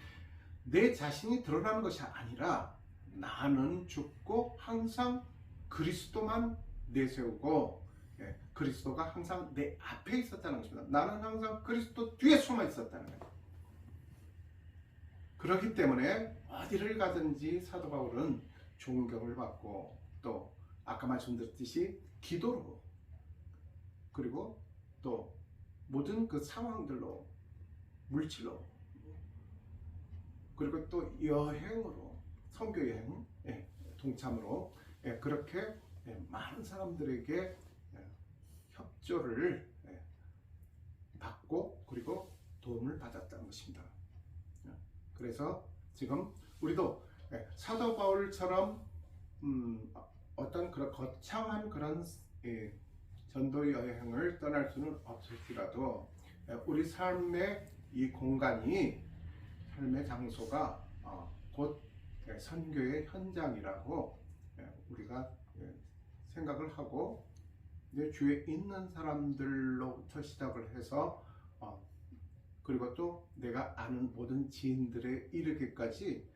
내 자신이 드러나는 것이 아니라 나는 죽고 항상 그리스도만 내세우고 그리스도가 항상 내 앞에 있었다는 것입니다. 나는 항상 그리스도 뒤에 숨어 있었다는 거예요. 그렇기 때문에 어디를 가든지 사도 바울은 존경을 받고 또 아까 말씀드렸듯이 기도로 그리고 또 모든 그 상황들로 물질로 그리고 또 여행으로 선교 여행 동참으로 그렇게 많은 사람들에게 협조를 받고 그리고 도움을 받았다는 것입니다. 그래서 지금 우리도 사도 바울처럼 어떤 그런 거창한 그런 전도 여행을 떠날 수는 없을지라도 우리 삶의 이 공간이 삶의 장소가 곧 선교의 현장이라고 우리가 생각을 하고 이제 주위에 있는 사람들로부터 시작을 해서 그리고 또 내가 아는 모든 지인들에 이르기까지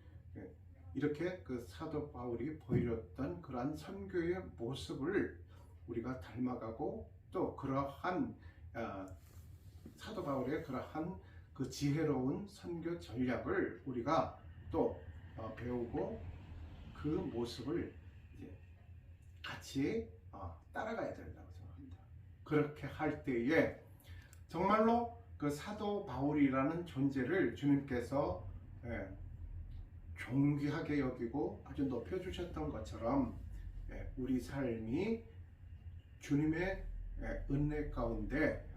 이렇게 그 사도 바울이 보여줬던 그러한 선교의 모습을 우리가 닮아가고 또 그러한 사도 바울의 그러한 그 지혜로운 선교 전략을 우리가 또 배우고 그 모습을 이제 같이 따라가야 된다고 생각합니다. 그렇게 할 때에 정말로 그 사도 바울이라는 존재를 주님께서 존귀하게 여기고 아주 높여주셨던 것처럼 우리 삶이 주님의 은혜 가운데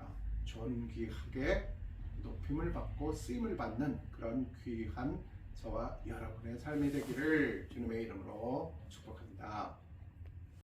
존귀하게 높임을 받고 쓰임을 받는 그런 귀한 저와 여러분의 삶이 되기를 주님의 이름으로 축복합니다.